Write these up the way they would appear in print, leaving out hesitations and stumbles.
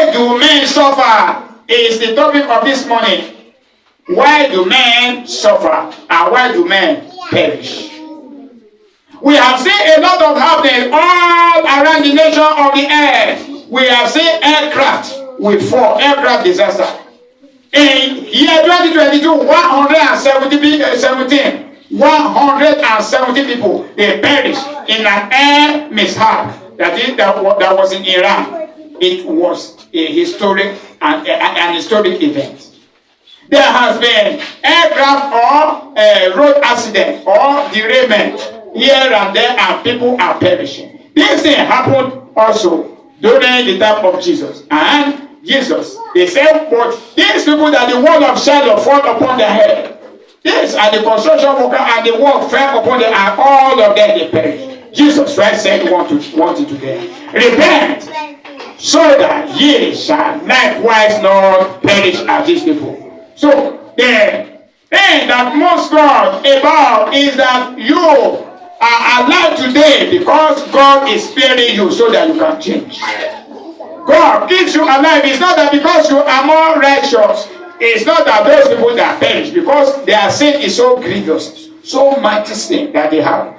Why do men suffer is the topic of this morning. Why do men suffer and why do men perish? We have seen a lot of happening all around the nation of the earth. We have seen aircraft with fall, aircraft disaster. In year 2022, 170 people, they perished in an air mishap that was in Iran. It was a historic and an historic event. There has been aircraft or road accident or derailment here and there, and people are perishing. This thing happened also during the time of Jesus. And Jesus, they said, but these people that the wall of Shiloh fall upon their head, these are the construction worker, and the wall fell upon them, and all of them they perished. Jesus Christ said, want it to them. Repent, so that ye shall likewise not perish as these people. So the thing that most God about is that you are alive today because God is sparing you so that you can change. God keeps you alive. It's not that because you are more righteous. It's not that those people that perish because their sin is so grievous, so mighty sin that they have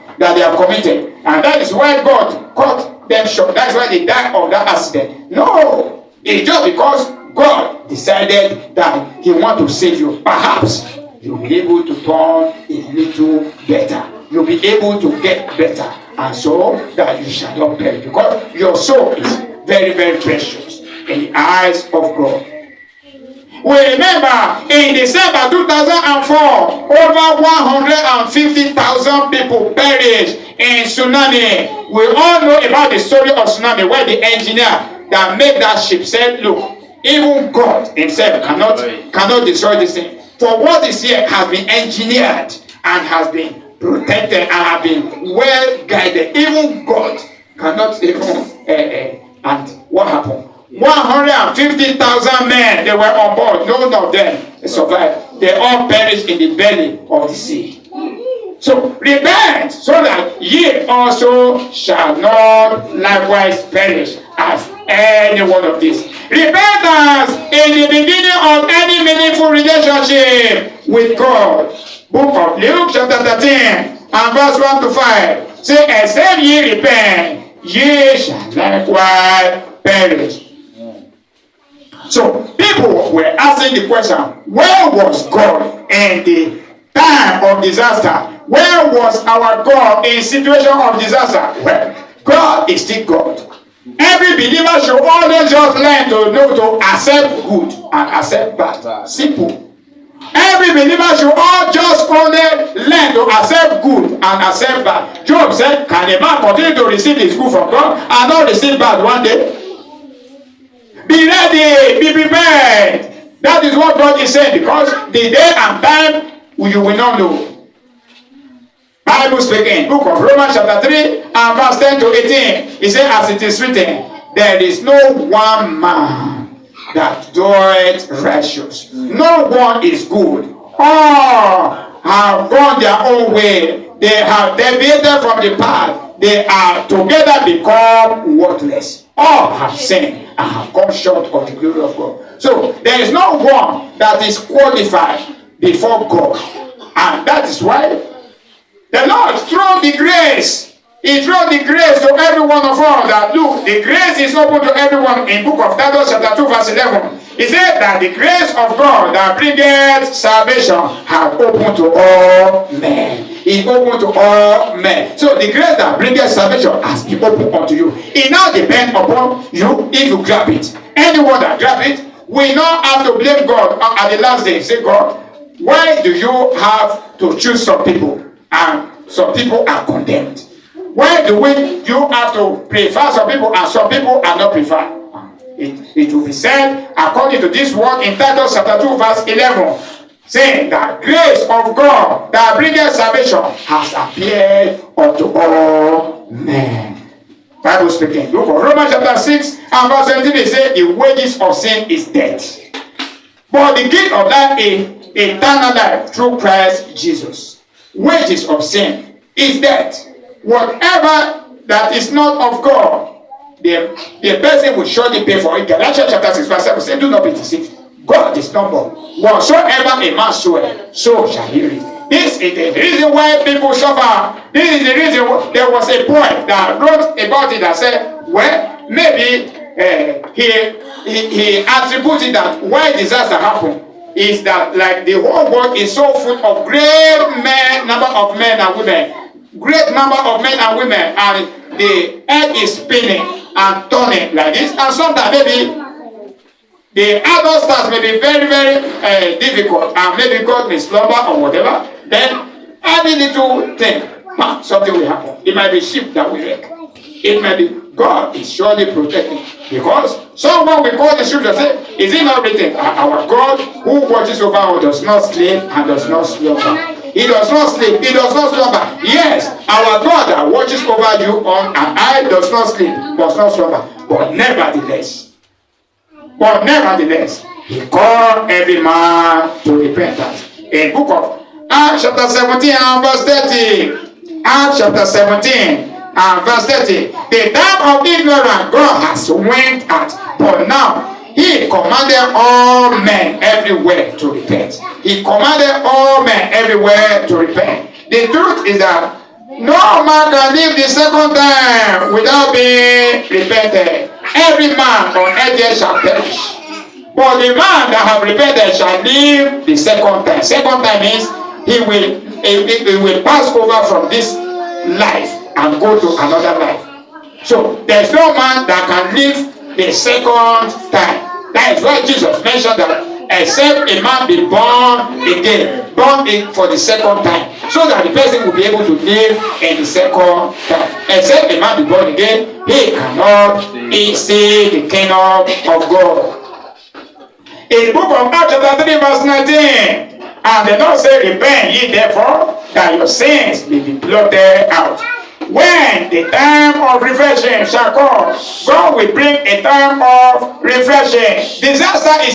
committed, and that is why God cut them short. That's why they died of that accident. No, it's just because God decided that He wants to save you. Perhaps you'll be able to turn a little better. You'll be able to get better, and so that you shall not perish, because your soul is very, very precious in the eyes of God. We remember in December 2004, over 150,000 people perished in tsunami. We all know about the story of tsunami, where the engineer that made that ship said, look, even God himself cannot destroy this thing. For what is here has been engineered and has been protected and have been well guided. Even God cannot even and what happened? 150,000 men, they were on board. None of them survived. They all perished in the belly of the sea. So repent, so that ye also shall not likewise perish as any one of these. Repentance in the beginning of any meaningful relationship with God. Book of Luke chapter 13 and verse 1 to 5. Say, except ye repent, ye shall likewise perish. So people were asking the question, where was God in the time of disaster? Where was our God in situation of disaster? Well, God is still God. Every believer should always just learn to know to accept good and accept bad. Simple. Every believer should all just only learn to accept good and accept bad. Job said, can a man continue to receive his good from God and not receive bad one day? Be ready, be prepared. That is what God is saying, because the day and time you will not know. Bible speaking, book of Romans chapter 3 and verse 10 to 18. He said, as it is written, there is no one man that doeth righteous. No one is good. All have gone their own way. They have deviated from the path. They are together become worthless. All have sinned and have come short of the glory of God. So there is no one that is qualified before God. And that is why the Lord threw the grace. He threw the grace to every one of us, that look, the grace is open to everyone. In book of Titus chapter 2 verse 11. He said that the grace of God that bringeth salvation hath opened to all men. It's open to all men. So the grace that bringeth salvation has been opened unto you. It now depends upon you if you grab it. Anyone that grab it will not have to blame God at the last day. Say, God, why do you have to choose some people and some people are condemned? Why do you have to prefer some people and some people are not preferred? It will be said according to this word in Titus chapter 2 verse 11, saying that grace of God that bringeth salvation has appeared unto all men. Bible speaking, look for Romans chapter 6 and verse 17. They say the wages of sin is death, but the gift of life is eternal life through Christ Jesus. Wages of sin is death. Whatever that is not of God, the person will surely pay for it. Galatians chapter 6 verse 7 says, do not be deceived. God is not more. Whatsoever a man soweth, so shall he reap. This is the reason why people suffer. This is the reason why there was a poet that wrote about it that said, well, maybe he attributed that why disaster happened is that like the whole world is so full of number of men and women, great number of men and women, and the earth is spinning and turning like this, and sometimes maybe the adult stars may be very, very difficult, and maybe God may slumber or whatever. Then every little thing, something will happen. It might be sheep that will wreck. It might be God is surely protecting. Because someone will call the scripture say, is it not written, our God who watches over us does not sleep and does not slumber. He does not sleep, he does not slumber. Yes, our God that watches over you on and I does not sleep, does not slumber. But nevertheless, he called every man to repentance. In book of Acts chapter 17 and verse 30. Acts chapter 17 and verse 30. The time of ignorance God has winked at, but now he commanded all men everywhere to repent. He commanded all men everywhere to repent. The truth is that no man can live the second time without being repented. Every man on earth shall perish. But the man that have repented shall live the second time. Second time means he will pass over from this life and go to another life. So there's no man that can live the second time. That is why Jesus mentioned that except a man be born again, born in for the second time, so that the person will be able to live in the second time. Except a man be born again, he cannot see the kingdom of God. In the book of Acts chapter 3 verse 19, and the Lord said, repent ye therefore, that your sins may be blotted out. When the time of refreshing shall come, God will bring a time of refreshing. Disaster is